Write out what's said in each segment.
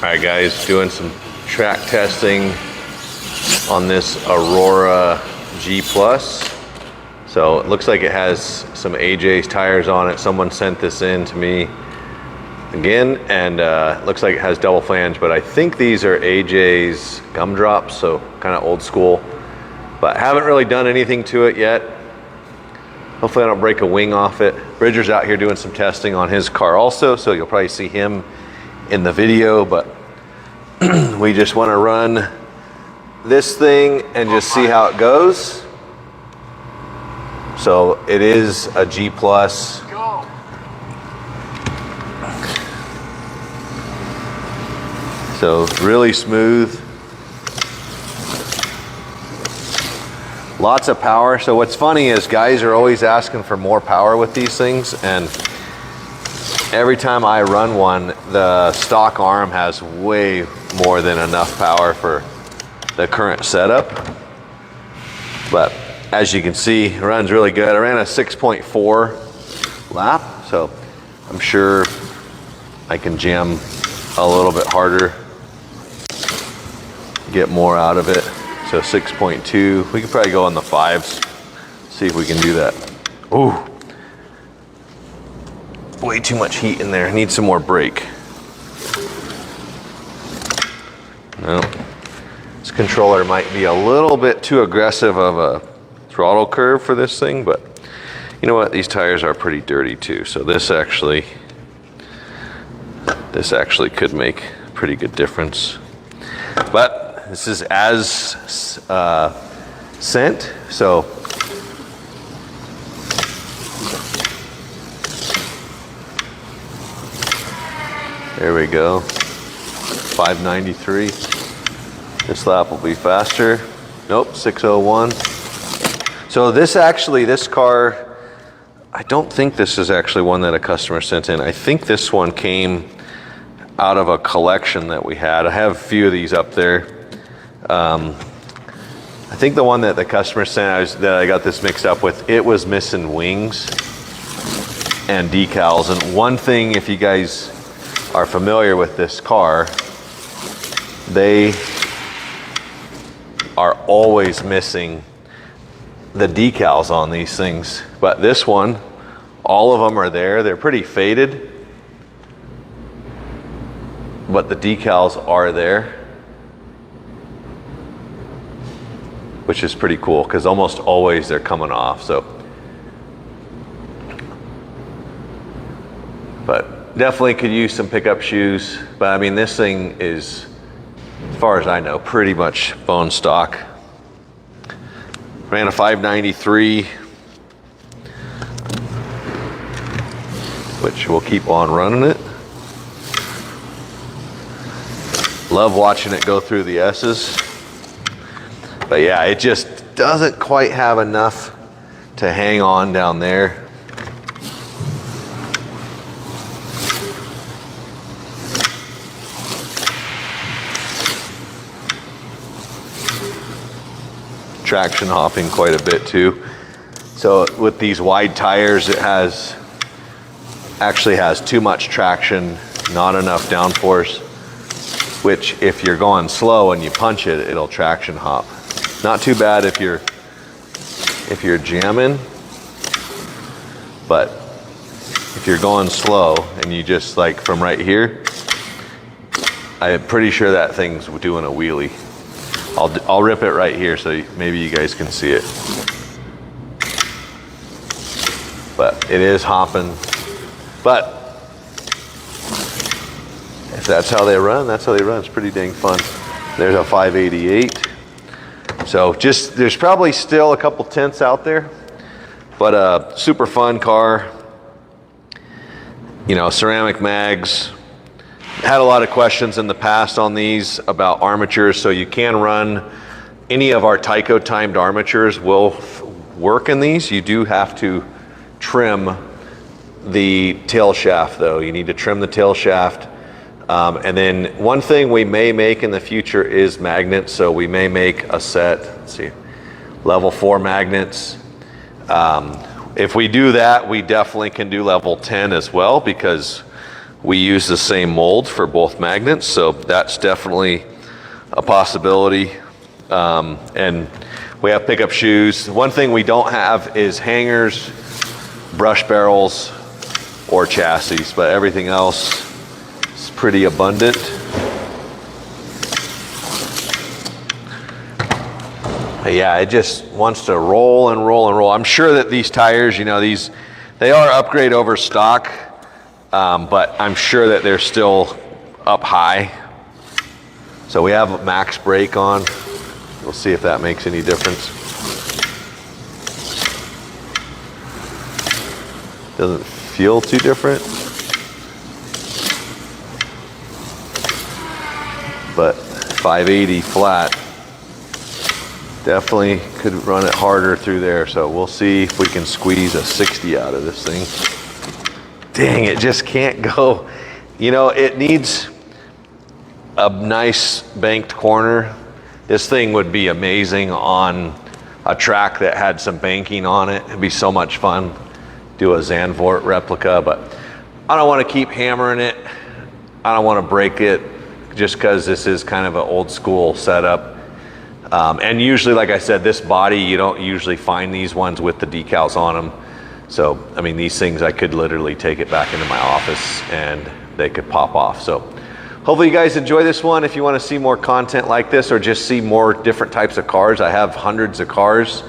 Alright guys, doing some track testing on this Aurora G+. So it looks like it has some AJ's tires on it. Someone sent this in to me again, and it looks like it has double flange, but I think these are AJ's gumdrops, so kind of old school. But haven't really done anything to it yet. Hopefully I don't break a wing off it. Bridger's out here doing some testing on his car also, so you'll probably see him in the video, but we just want to run this thing and just see how it goes. So it is a G+. So really smooth. Lots of power. So what's funny is guys are always asking for more power with these things, and every time I run one, the stock arm has way more than enough power for the current setup. But as you can see, it runs really good. I ran a 6.4 lap, so I'm sure I can jam a little bit harder, get more out of it. So 6.2, we could probably go on the 5s, see if we can do that. Ooh. Way too much heat in there. Need some more brake. No. This controller might be a little bit too aggressive of a throttle curve for this thing, but you know what? These tires are pretty dirty too. So this actually could make a pretty good difference. But this is as sent, so there we go, 593. This lap will be faster. Nope, 601. So this car, I don't think this is actually one that a customer sent in. I think this one came out of a collection that we had. I have a few of these up there. I think the one that the customer sent, that I got this mixed up with, it was missing wings and decals. And one thing, if you guys are familiar with this car, they are always missing the decals on these things. But this one, all of them are there. They're pretty faded, but the decals are there, which is pretty cool because almost always they're coming off. So, but definitely could use some pickup shoes. But I mean, this thing is, as far as I know, pretty much bone stock. Ran a 593, which we'll keep on running it. Love watching it go through the S's. But yeah, it just doesn't quite have enough to hang on down there. Traction hopping quite a bit too. So with these wide tires, it actually has too much traction, not enough downforce, which if you're going slow and you punch it, it'll traction hop. Not too bad if you're jamming, but if you're going slow and you just like from right here, I'm pretty sure that thing's doing a wheelie. I'll rip it right here so maybe you guys can see it. But it is hopping. But if that's how they run, that's how they run. It's pretty dang fun. There's a 588. So there's probably still a couple tenths out there, but a super fun car. You know, ceramic mags. Had a lot of questions in the past on these about armatures, so you can run any of our Tyco timed armatures will work in these. You do have to trim the tail shaft though. You need to trim the tail shaft. And then one thing we may make in the future is magnets. So we may make a set, let's see, level 4 magnets. If we do that, we definitely can do level 10 as well, because we use the same mold for both magnets, so that's definitely a possibility. And we have pickup shoes. One thing we don't have is hangers, brush barrels, or chassis, but everything else is pretty abundant. But yeah, it just wants to roll and roll and roll. I'm sure that these tires, you know, they are upgrade over stock, but I'm sure that they're still up high. So we have a max brake on. We'll see if that makes any difference. Doesn't feel too different, but 580 flat. Definitely could run it harder through there, so we'll see if we can squeeze a 60 out of this thing. Dang, it just can't go. You know, it needs a nice banked corner. This thing would be amazing on a track that had some banking on it. It'd be so much fun. Do a Zandvoort replica, but I don't want to keep hammering it. I don't want to break it just because this is kind of an old school setup. And usually, like I said, this body, you don't usually find these ones with the decals on them. So, I mean, these things, I could literally take it back into my office and they could pop off. So hopefully you guys enjoy this one. If you want to see more content like this or just see more different types of cars, I have hundreds of cars.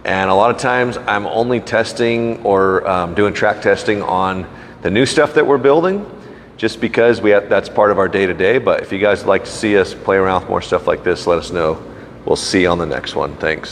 And a lot of times I'm only testing or doing track testing on the new stuff that we're building, just because that's part of our day-to-day. But if you guys would like to see us play around with more stuff like this, let us know. We'll see you on the next one. Thanks.